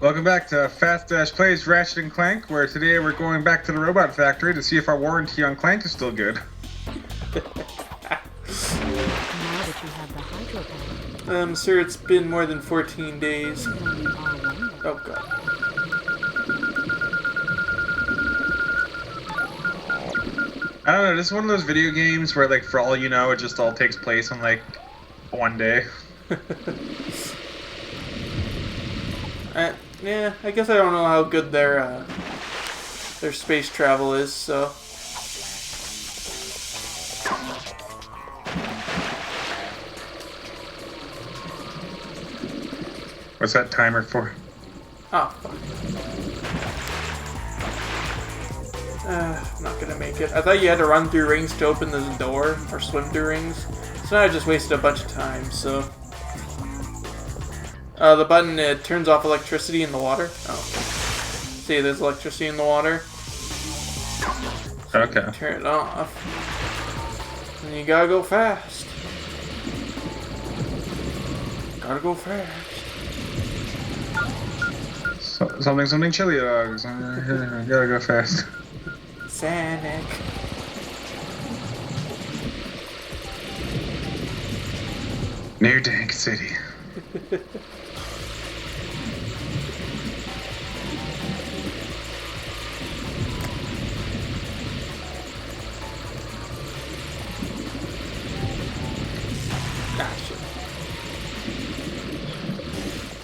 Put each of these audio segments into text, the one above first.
Welcome back to Phatstache Plays Ratchet and Clank, where today we're going back to the robot factory to see if our warranty on Clank is still good. Sir, it's been more than 14 days. Oh, God. I don't know, this is one of those video games where, like, for all you know, it just all takes place in, like, one day. Yeah, I guess I don't know how good their space travel is, so... What's that timer for? Oh, fuck. I'm not gonna make it. I thought you had to run through rings to open this door, or swim through rings. So now I just wasted a bunch of time, so... the button, it turns off electricity in the water. Oh. See, there's electricity in the water. Okay. Turn it off. And you gotta go fast. Gotta go fast. Something chili dogs. Gotta go fast. Sonic. New Dank City.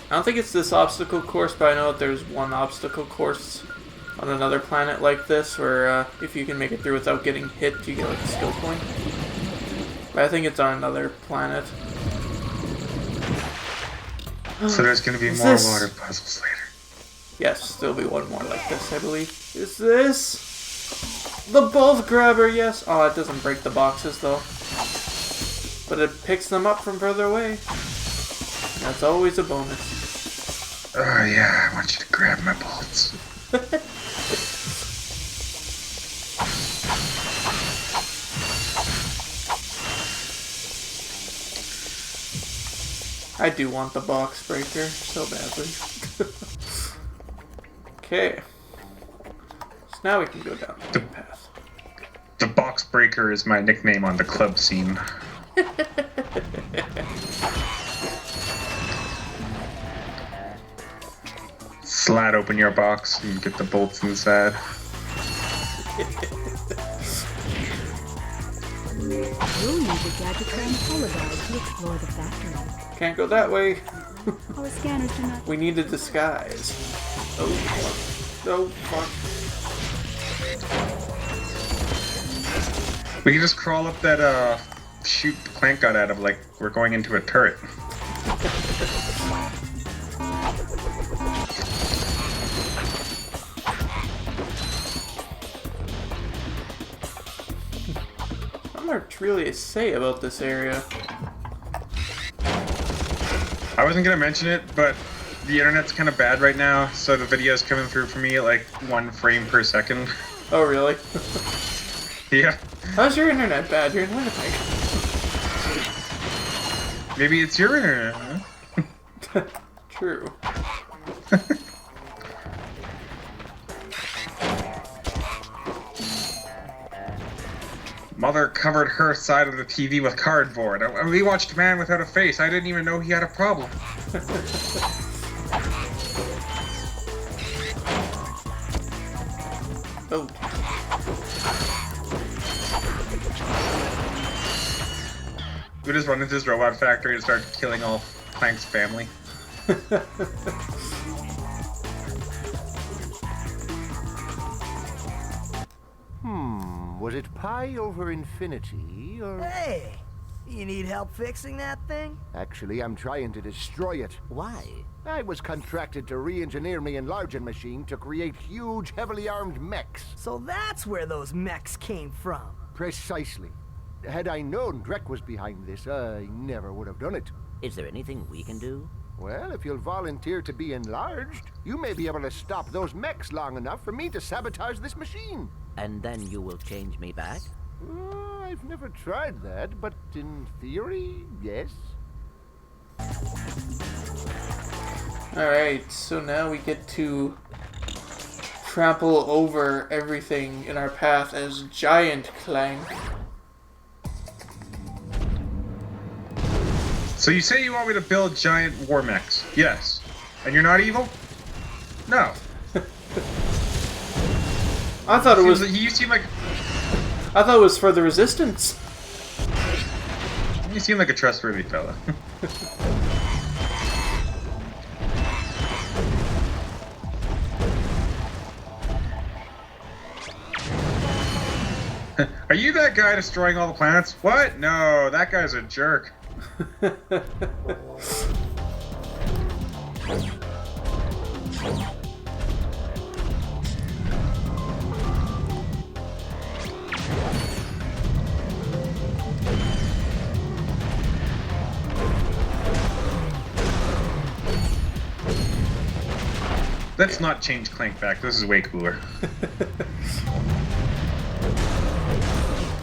I don't think it's this obstacle course, but I know that there's one obstacle course on another planet like this where if you can make it through without getting hit, you get like a skill point. But I think it's on another planet. So there's gonna be more water puzzles later. Yes, there'll be one more like this, I believe. Is this the bolt grabber? Yes. Oh, it doesn't break the boxes though. But it picks them up from further away. That's always a bonus. Oh yeah, I want you to grab my bolts. I do want the box breaker so badly. Okay. So now we can go down the path. The box breaker is my nickname on the club scene. Slide open your box and get the bolts inside. You'll need the gadget and hologuide to explore the factory. Can't go that way. Our scanners do not... We need a disguise. Oh, fuck. Oh, fuck. We can just crawl up that, chute Clank got out of, like we're going into a turret. I'm not really to say about this area. I wasn't gonna mention it, but the internet's kind of bad right now, so the video's coming through for me at like 1 frame per second. Oh, really? Yeah. How's your internet bad? You're in Winnipeg. Maybe it's your internet, huh? True. Mother covered her side of the TV with cardboard. We watched Man Without a Face. I didn't even know he had a problem. Oh. We just run into this robot factory and start killing all Clank's family. Was it pi over infinity, or... Hey! You need help fixing that thing? Actually, I'm trying to destroy it. Why? I was contracted to re-engineer my enlarging machine to create huge, heavily armed mechs. So that's where those mechs came from. Precisely. Had I known Drek was behind this, I never would have done it. Is there anything we can do? Well, if you'll volunteer to be enlarged, you may be able to stop those mechs long enough for me to sabotage this machine. And then you will change me back? I've never tried that, but in theory, yes. Alright, so now we get to trample over everything in our path as Giant Clank. So you say you want me to build giant war mechs? Yes. And you're not evil? No. I thought it was. You seem like I thought it was for the Resistance. you seem like a trustworthy fella. Are you that guy destroying all the planets? What? No, that guy's a jerk. Let's not change Clank back. This is way cooler.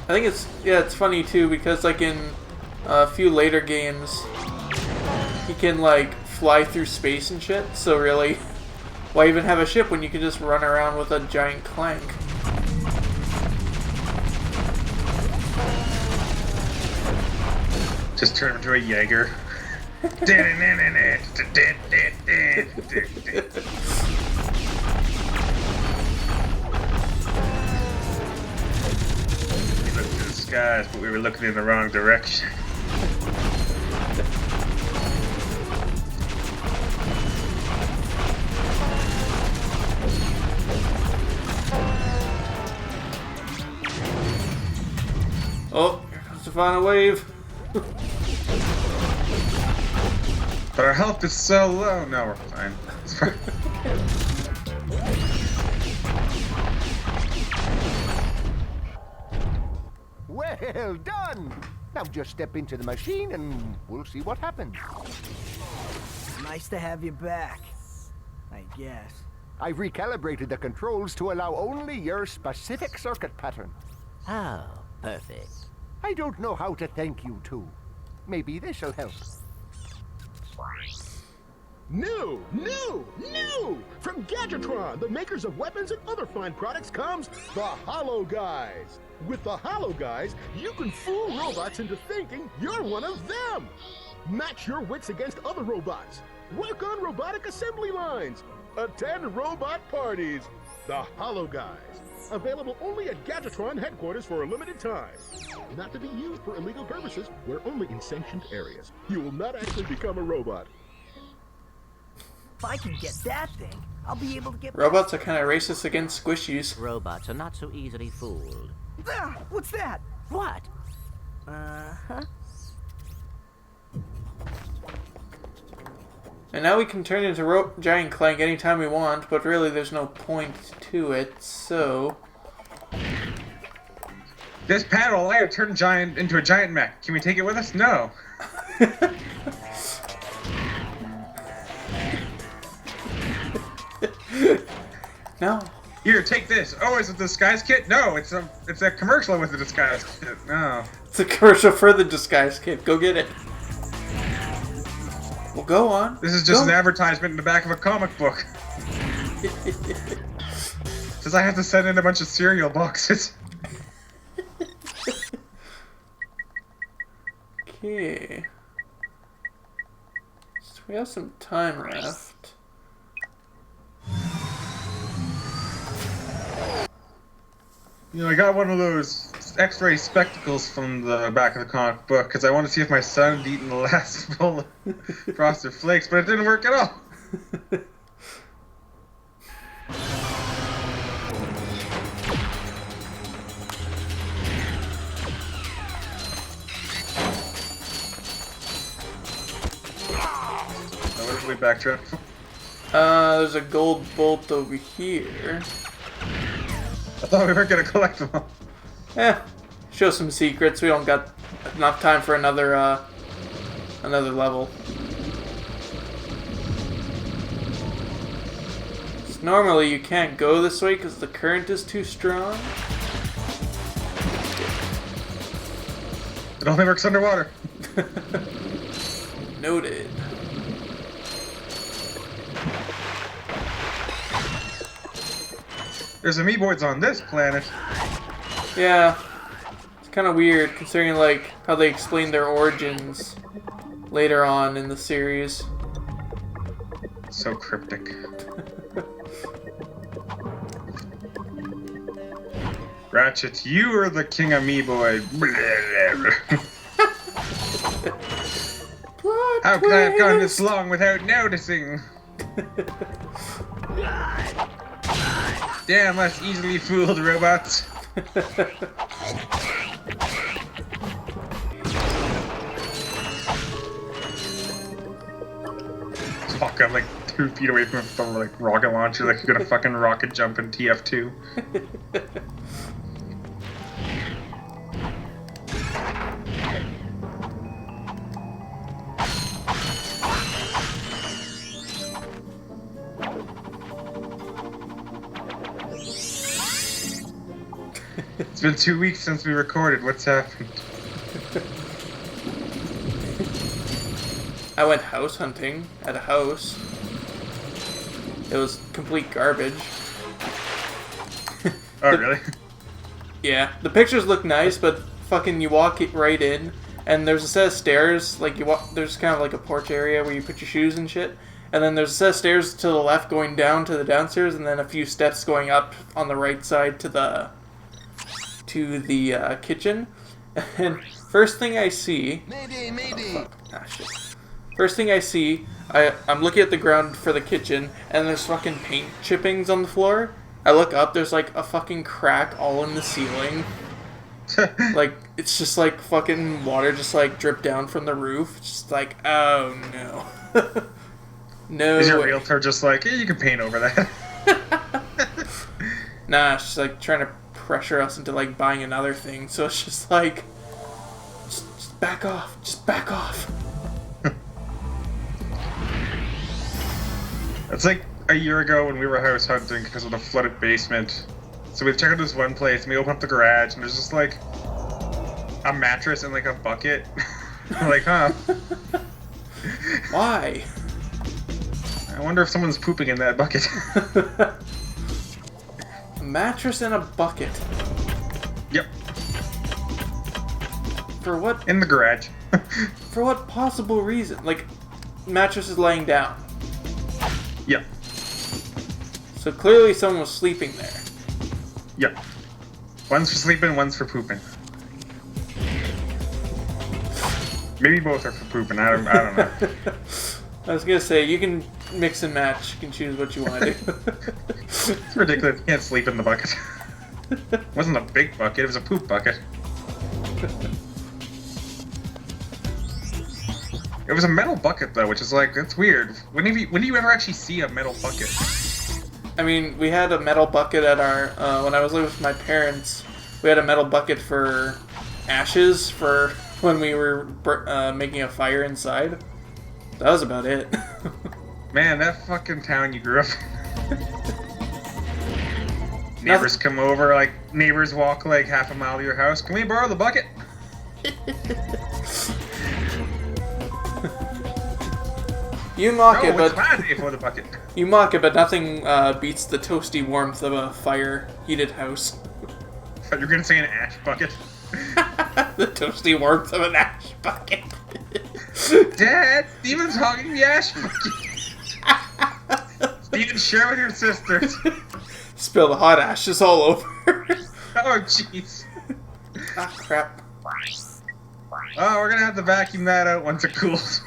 I think it's funny too because like in a few later games, he can like fly through space and shit. So really, why even have a ship when you can just run around with a giant Clank? Just turn him into a Jaeger. Look to the skies, but we were looking in the wrong direction. Oh, here comes the final wave. But our health is so low. No, we're fine. It's fine. Well done! Now just step into the machine and we'll see what happens. Nice to have you back, I guess. I've recalibrated the controls to allow only your specific circuit pattern. Oh, perfect. I don't know how to thank you two. Maybe this'll help. New! From Gadgetron, the makers of weapons and other fine products, comes the Hollow Guys. With the Hollow Guys, you can fool robots into thinking you're one of them. Match your wits against other robots. Work on robotic assembly lines. Attend robot parties. The Hollow Guys. Available only at Gadgetron headquarters for a limited time. Not to be used for illegal purposes. We're only in sanctioned areas. You will not actually become a robot. If I can get that thing, I'll be able to get... Robots are kind of racist against squishies. Robots are not so easily fooled. Ah, what's that? What? Uh-huh. And now we can turn into Giant Clank anytime we want, but really there's no point to it, so... This panel will turn giant into a giant mech. Can we take it with us? No. No. Here, take this. Oh, is it the disguise kit? No, it's a commercial with the disguise kit. No. It's a commercial for the disguise kit. Go get it. Well, go on. This is just Go. an advertisement in the back of a comic book. Says I have to send in a bunch of cereal boxes. Okay. So we have some time left. You know, I got one of those X-ray spectacles from the back of the comic book because I want to see if my son had eaten the last bowl of Frosted Flakes, but it didn't work at all. So where did we backtrack? There's a gold bolt over here. I thought we weren't gonna collect them all. Show some secrets. We don't got enough time for another level. So normally you can't go this way because the current is too strong. It only works underwater. Noted. There's amoeboids on this planet. Yeah. It's kind of weird considering like how they explain their origins later on in the series. So cryptic. Ratchet, you are the king amoeboid. How could I have gone this long without noticing? Damn, less easily fooled, robots. Fuck, I'm like 2 feet away from the like rocket launcher, like you're gonna fucking rocket jump in TF2. It's been 2 weeks since we recorded. What's happened? I went house hunting at a house. It was complete garbage. Oh, really? Yeah, the pictures look nice, but fucking you walk it right in, and there's a set of stairs. Like you walk, there's kind of like a porch area where you put your shoes and shit, and then there's a set of stairs to the left going down to the downstairs, and then a few steps going up on the right side to the kitchen. And first thing I see, shit. First thing I see, I'm looking at the ground for the kitchen, and there's fucking paint chippings on the floor. I look up, there's like a fucking crack all in the ceiling. Like, it's just like fucking water just like dripped down from the roof. It's just like, oh no. No. Is your realtor just like, yeah, you can paint over that? Nah, she's like trying to pressure us into like buying another thing, so it's just like, just back off, just back off. It's like a year ago when we were house hunting because of the flooded basement. So we checked out this one place and we opened up the garage and there's just like a mattress and like a bucket. I'm like, huh? Why? I wonder if someone's pooping in that bucket. A mattress and a bucket. Yep. For what? In the garage. For what possible reason? Like, mattress is laying down. Yep. So clearly someone was sleeping there. Yep. One's for sleeping, one's for pooping. Maybe both are for pooping. I don't know. I was gonna say, you can mix and match. You can choose what you want to do. It's ridiculous. You can't sleep in the bucket. It wasn't a big bucket, it was a poop bucket. It was a metal bucket though, which is like, that's weird. When do you ever actually see a metal bucket? I mean, we had a metal bucket at our, when I was living with my parents, we had a metal bucket for ashes for when we were making a fire inside. That was about it. Man, that fucking town you grew up in. Neighbors come over, like, neighbors walk like half a mile to your house. Can we borrow the bucket? You mock it, it's but my day for the bucket. you mock it, but nothing beats the toasty warmth of a fire-heated house. You're gonna say an ash bucket? The toasty warmth of an ash bucket. Dad, Steven's hogging the ash bucket. Steven, share with your sisters. Spill the hot ashes all over. Oh, jeez. Ah, crap. Oh, we're gonna have to vacuum that out once it cools.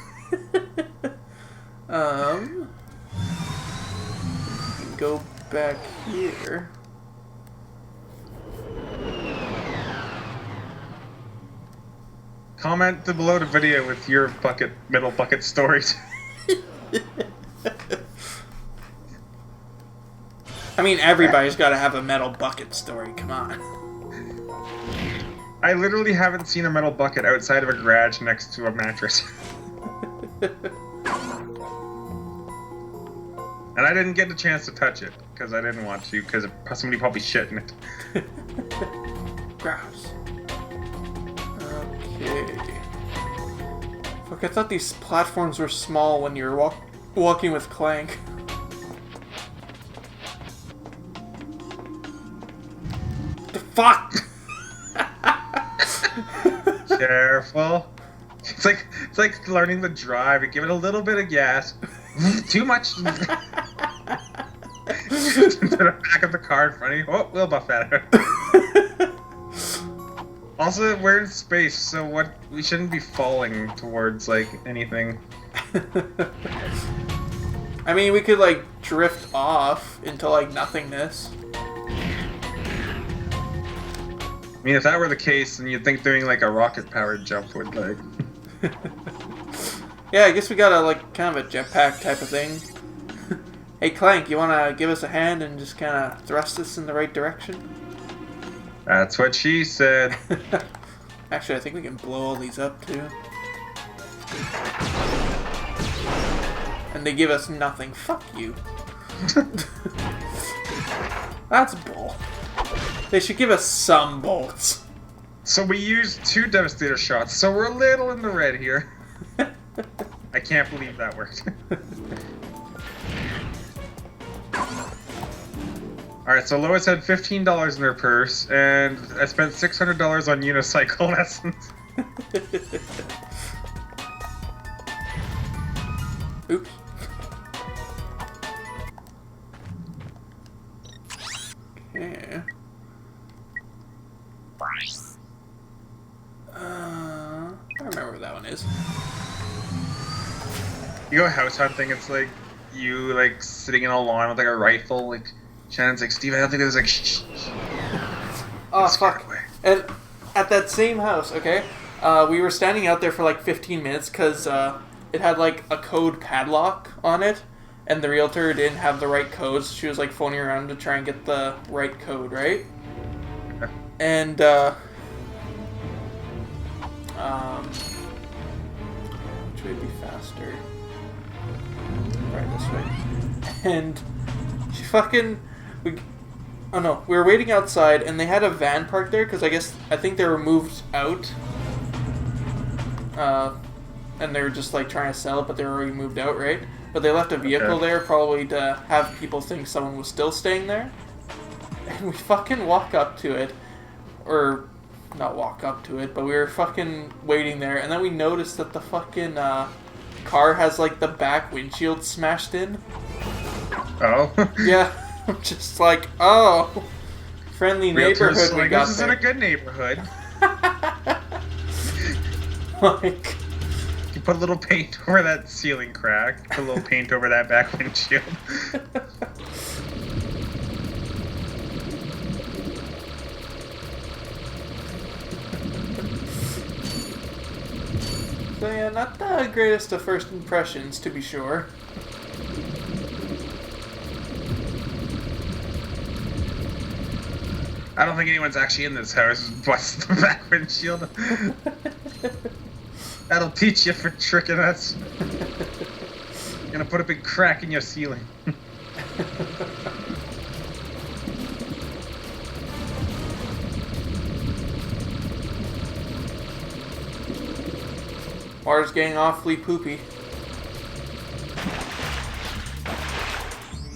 Go back here. Comment below the video with your middle bucket stories. I mean, everybody's got to have a metal bucket story. Come on. I literally haven't seen a metal bucket outside of a garage next to a mattress. And I didn't get the chance to touch it, because I didn't want to, because somebody probably shit in it. Gross. Okay. Fuck, I thought these platforms were small when you were walking with Clank. Fuck! Careful. It's like learning to drive. You give it a little bit of gas. Too much. To the back of the car in front of you. Oh, we'll buff that out. Also, we're in space, so we shouldn't be falling towards like anything. I mean, we could like drift off into like nothingness. I mean, if that were the case, then you'd think doing like a rocket-powered jump would like. Yeah, I guess we got a like kind of a jetpack type of thing. Hey Clank, you wanna give us a hand and just kind of thrust us in the right direction? That's what she said. Actually, I think we can blow all these up too. And they give us nothing. Fuck you. That's bull. They should give us some bolts. So we used 2 Devastator shots, so we're a little in the red here. I can't believe that worked. Alright, so Lois had $15 in her purse, and I spent $600 on unicycle lessons. Oops. Okay. I remember where that one is. You go house hunting, it's like you like sitting in a lawn with like a rifle, like Shannon's like, Steve, I don't think there's like shh. Oh, It's far fuck. away. And at that same house, okay, we were standing out there for like 15 minutes because it had like a code padlock on it, and the realtor didn't have the right codes. She was like phoning around to try and get the right code, right? And, which would be faster? Right, this way. And she fucking... Oh no, we were waiting outside, and they had a van parked there, because I think they were moved out. And they were just, like, trying to sell it, but they were already moved out, right? But they left a vehicle there, probably to have people think someone was still staying there. And we fucking walk up to it. Or, not walk up to it, but we were fucking waiting there, and then we noticed that the fucking, car has, like, the back windshield smashed in. Oh. Yeah. I'm just like, oh, friendly neighborhood Realtor's we like, got this there. isn't a good neighborhood. Like, You put a little paint over that ceiling crack. Put a little paint over that back windshield. so yeah, not the greatest of first impressions, to be sure. I don't think anyone's actually in this house. Bust the back windshield. That'll teach you for tricking us. Gonna put a big crack in your ceiling. Water's getting awfully poopy.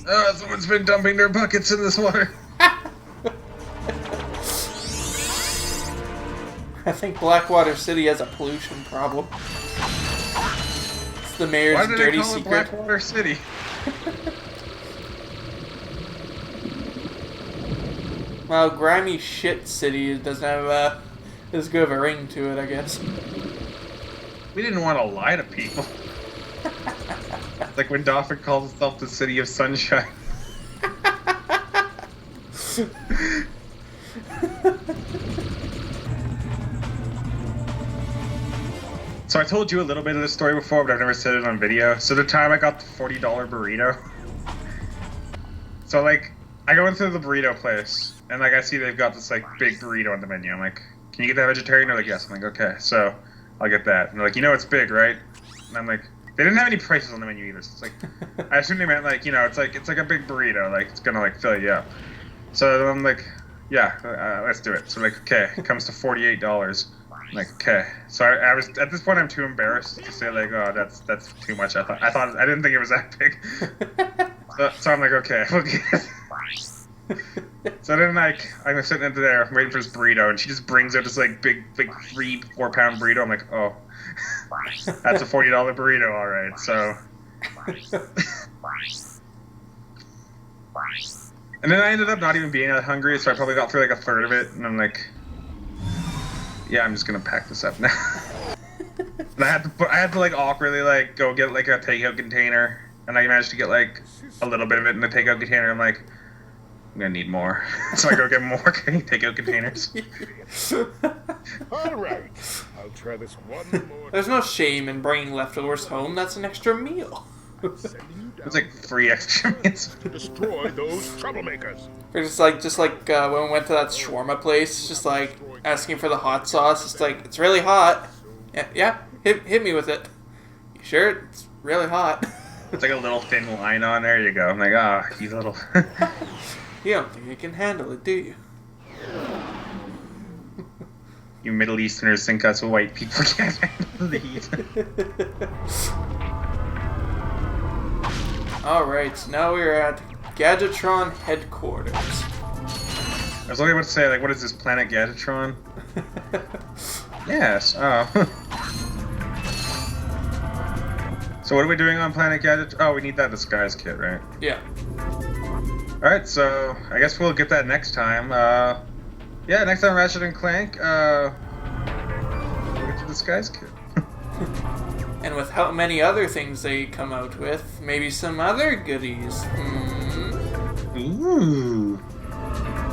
Oh, someone's been dumping their buckets in this water. I think Blackwater City has a pollution problem. It's the mayor's Why did dirty they call it secret. Blackwater City? Well, grimy shit city doesn't have as good of a ring to it, I guess. We didn't want to lie to people. Like when Dauphin calls itself the City of Sunshine. So I told you a little bit of this story before, but I've never said it on video. So the time I got the $40 burrito. So like, I go into the burrito place, and like I see they've got this like big burrito on the menu. I'm like, can you get that vegetarian? They're like, yes. I'm like, okay, so I'll get that. And they're like, you know it's big, right? And I'm like, they didn't have any prices on the menu either. So it's like, I assume they meant like, you know, it's like a big burrito, like it's gonna like fill you up. So I'm like, yeah, let's do it. So like, okay, it comes to $48. I'm like, okay. So I was at this point I'm too embarrassed to say like, oh, that's too much. I thought I didn't think it was that big. So I'm like, okay, we'll get it. So then, like, I'm sitting into there waiting for this burrito, and she just brings out this, like, big 3-4 pound burrito. I'm like, oh, that's a $40 burrito, all right. So, and then I ended up not even being that hungry, so I probably got through like a third of it, and I'm like, yeah, I'm just gonna pack this up now. And I had to like awkwardly like go get like a takeout container, and I managed to get like a little bit of it in the takeout container. I'm like, I'm gonna need more, so I go get more takeout containers. All right, I'll try this one more. There's no shame in bringing leftovers home. That's an extra meal. It's like 3 extra minutes. To destroy those troublemakers. Or just like when we went to that shawarma place, just like asking for the hot sauce. It's like, it's really hot. Yeah, hit me with it. You sure? It's really hot. It's like a little thin line on there. You go. I'm like, ah, oh, you little. You don't think you can handle it, do you? You Middle Easterners think us white people can't handle the heat. Alright, so now we're at Gadgetron headquarters. I was only about to say, like, what is this, Planet Gadgetron? Yes, oh. So what are we doing on Planet Gadget? Oh, we need that disguise kit, right? Yeah. Alright, so I guess we'll get that next time. Yeah, next time Ratchet and Clank, we'll get the disguise kit. And with how many other things they come out with, maybe some other goodies. Ooh.